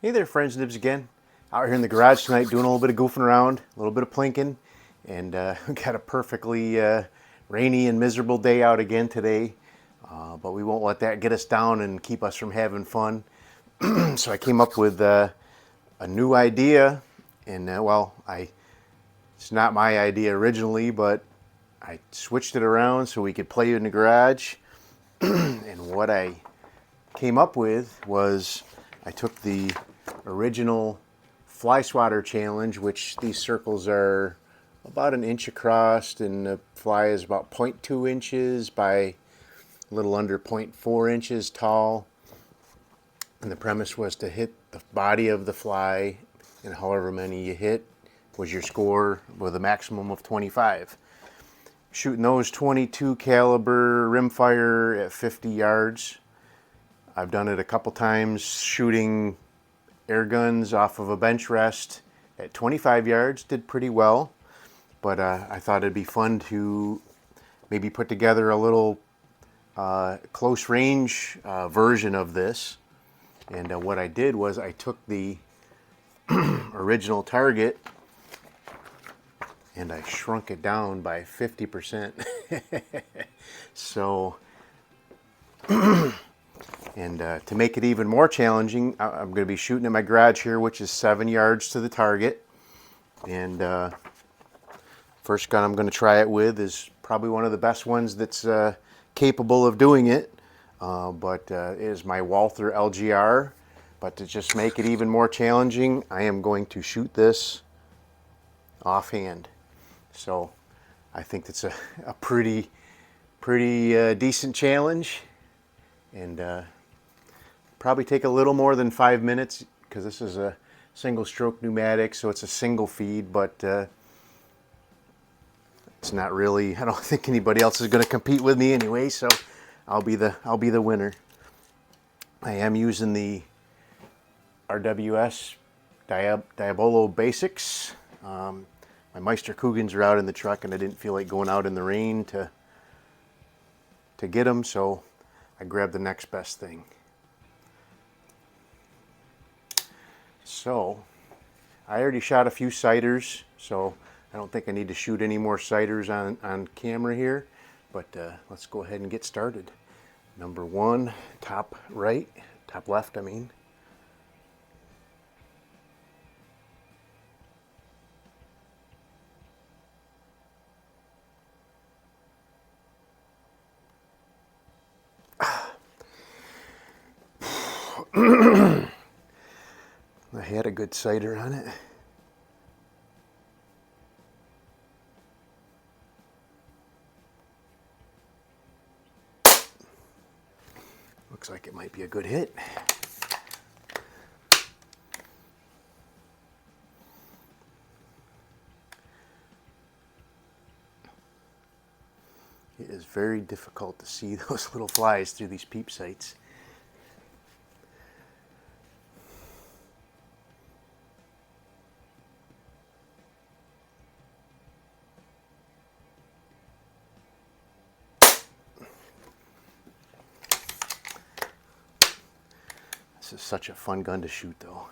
Hey there, friends, Nibs again. Out here in the garage tonight doing a little bit of goofing around, a little bit of plinking, and got a perfectly rainy and miserable day out again today. But we won't let that get us down and keep us from having fun. So I came up with a new idea, and it's not my idea originally, but I switched it around so we could play in the garage. And what I came up with was I took the original flyswatter challenge, which these circles are about an inch across and the fly is about 0.2 inches by a little under 0.4 inches tall. And the premise was to hit the body of the fly, and however many you hit was your score, with a maximum of 25. Shooting those 22 caliber rimfire at 50 yards. I've done it a couple times shooting air guns off of a bench rest at 25 yards, did pretty well. But I thought it'd be fun to maybe put together a little close range version of this. And what I did was I took the original target and I shrunk it down by 50%. So, and to make it even more challenging, I'm going to be shooting in my garage here, which is 7 yards to the target. And first gun I'm going to try it with is probably one of the best ones that's capable of doing it. But it is my Walther LGR. But to just make it even more challenging, I am going to shoot this offhand. So I think that's a pretty decent challenge, and probably take a little more than 5 minutes because this is a single stroke pneumatic, so it's a single feed, but it's not really, I don't think anybody else is going to compete with me anyway, so I'll be the winner. I am using the RWS Diabolo Basics. My Meister Cougans are out in the truck and I didn't feel like going out in the rain to get them, so I grabbed the next best thing. So I already shot a few sighters, so I don't think I need to shoot any more sighters on camera here, but let's go ahead and get started. Number one, top left, I mean. I had a good sighter on it. Looks like it might be a good hit. It is very difficult to see those little flies through these peep sights. This is such a fun gun to shoot, though.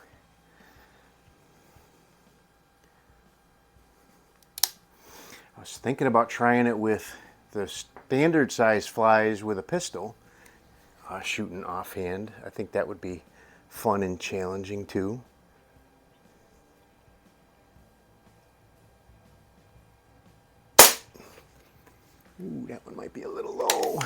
I was thinking about trying it with the standard size flies with a pistol, shooting offhand. I think that would be fun and challenging too. Ooh, that one might be a little low.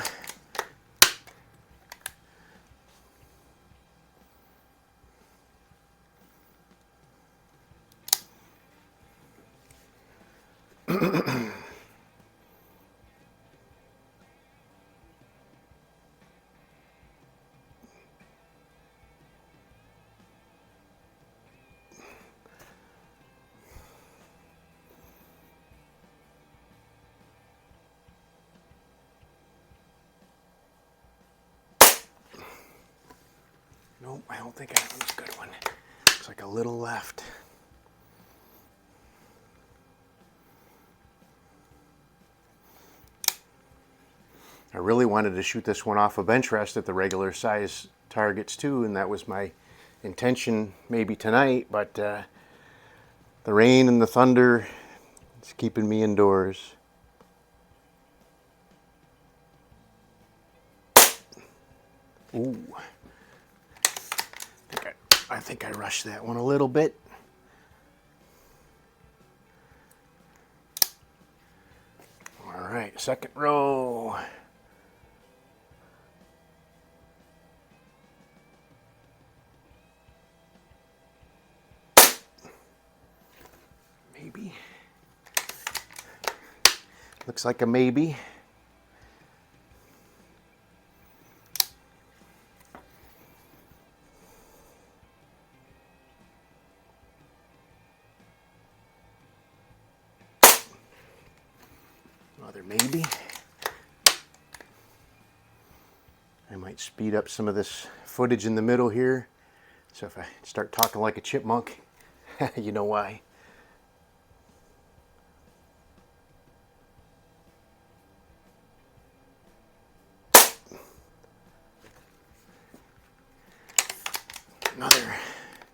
Nope, I don't think that one's a good one. Looks like a little left. I really wanted to shoot this one off a bench rest at the regular size targets too, and that was my intention maybe tonight, but the rain and the thunder is keeping me indoors. Ooh. I think I rushed that one a little bit. All right, second row. Maybe. Looks like a maybe. Another maybe. I might speed up some of this footage in the middle here. So if I start talking like a chipmunk, you know why.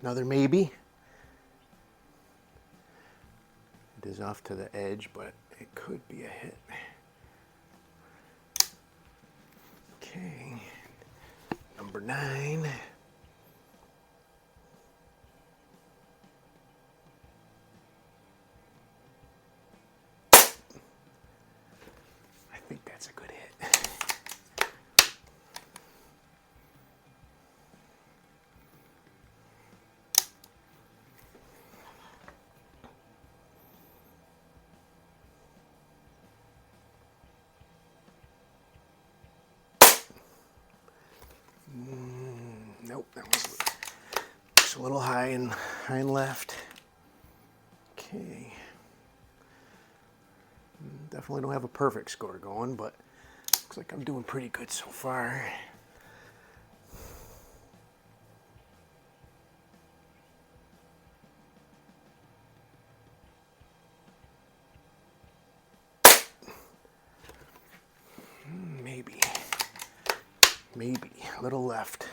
Another maybe. It is off to the edge, but it could be a hit. Okay, number 9. I think that's a good hit. Nope, that looks a little high and left. Okay. Definitely don't have a perfect score going, but looks like I'm doing pretty good so far. Maybe a little left.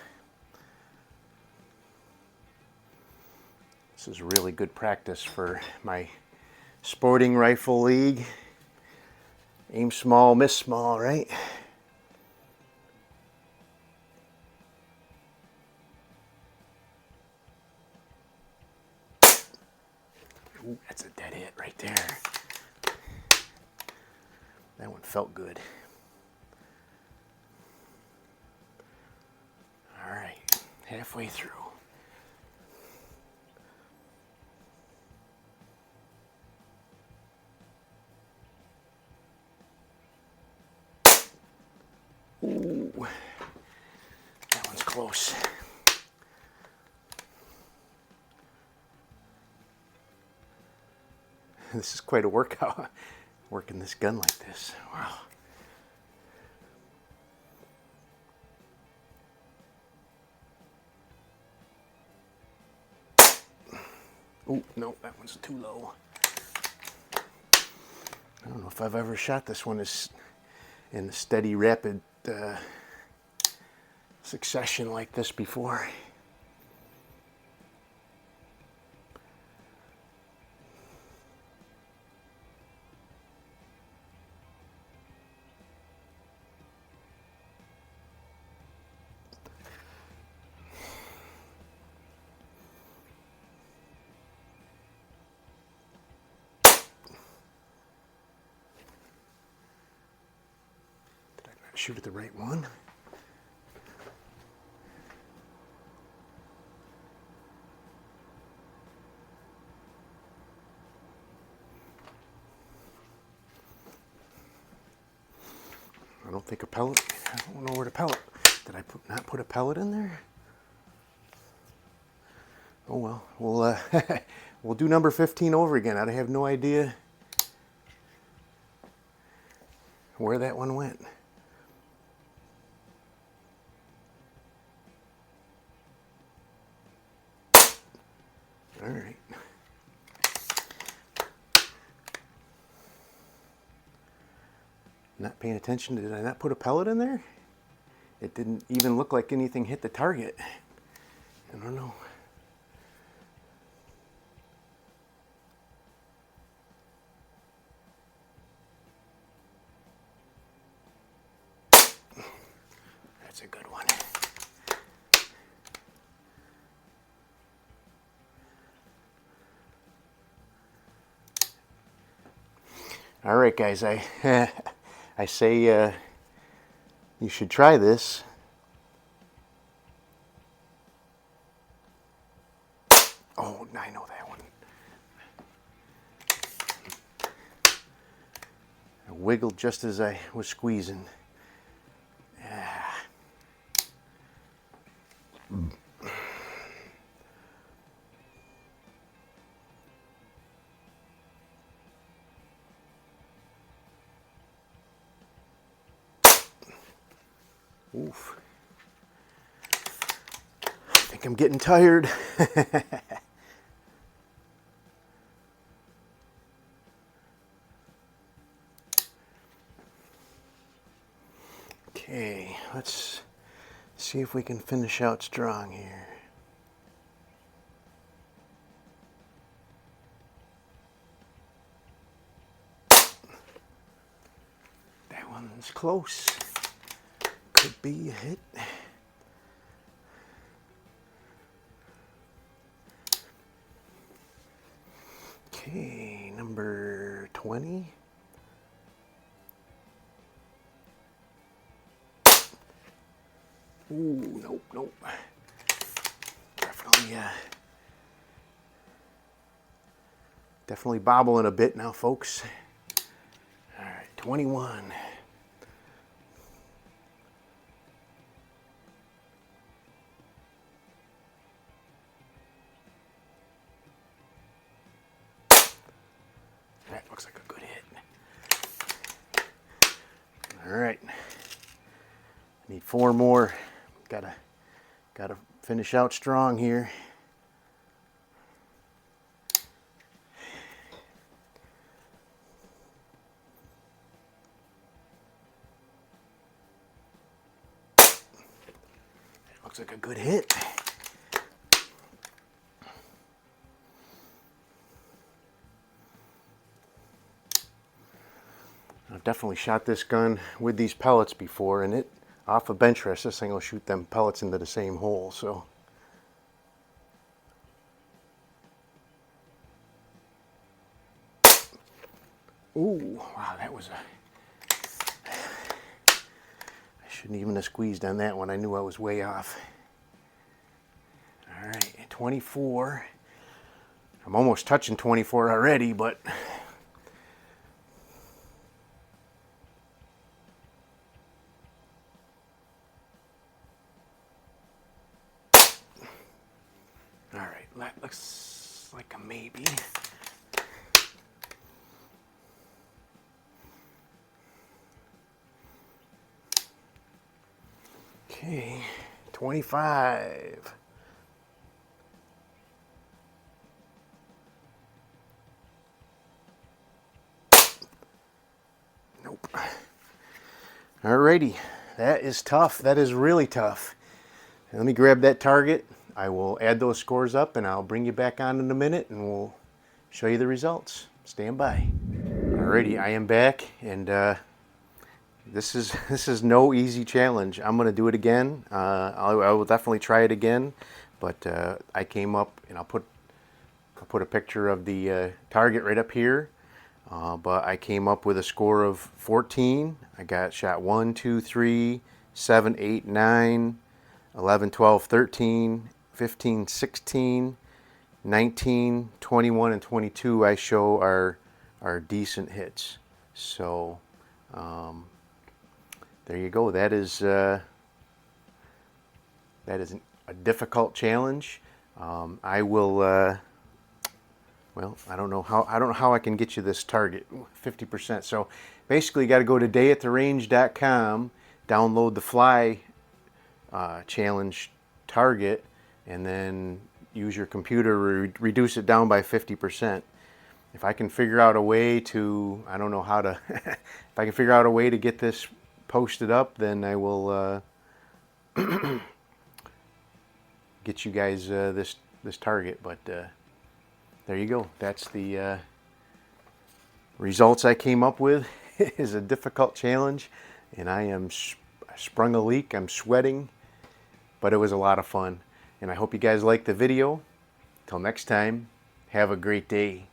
This is really good practice for my sporting rifle league. Aim small, miss small, right? Ooh, that's a dead hit right there. That one felt good. All right, halfway through. Ooh, that one's close. This is quite a workout, working this gun like this. Wow. Oh, no, that one's too low. I don't know if I've ever shot this one in a steady, rapid succession like this before. Shoot at the right one. I don't think a pellet. I don't know where the pellet. Did I not put a pellet in there? Oh well. We'll we'll do number 15 over again. I have no idea where that one went. All right. Not paying attention. Did I not put a pellet in there? It didn't even look like anything hit the target. I don't know. That's a good one. All right, guys, I say you should try this. Oh, I know that one. I wiggled just as I was squeezing. Oof. I think I'm getting tired. Okay, let's see if we can finish out strong here. That one's close. Could be a hit. Okay, number 20. Ooh, nope, nope. Definitely bobbling a bit now, folks. All right, 21. That looks like a good hit. All right. Need 4 more. Gotta finish out strong here. Looks like a good hit. I've definitely shot this gun with these pellets before, and it off a bench rest, this thing will shoot them pellets into the same hole. So ooh, wow, that was a... I shouldn't even have squeezed on that one. I knew I was way off. All right, 24. I'm almost touching 24 already, but all right, that looks like a maybe. Okay, 25. Nope. Alrighty, that is tough. That is really tough. Let me grab that target. I will add those scores up and I'll bring you back on in a minute and we'll show you the results. Stand by. Alrighty, I am back, and this is no easy challenge. I'm gonna do it again. I will definitely try it again, but I came up, and I'll put a picture of the target right up here. But I came up with a score of 14. I got shot 1, 2, 3, 7, 8, 9, 11, 12, 13, 15, 16, 19, 21, and 22. I show are decent hits. So there you go. That is a difficult challenge. I will. Well, I don't know how I can get you this target 50%. So basically, you got to go to dayattherange.com, download the fly challenge target, and then use your computer to reduce it down by 50%. If I can figure out a way to, I don't know how to, if I can figure out a way to get this posted up, then I will get you guys this target. But there you go. That's the results I came up with. It is a difficult challenge, and I am sprung a leak. I'm sweating, but it was a lot of fun. And I hope you guys liked the video. Till next time, have a great day.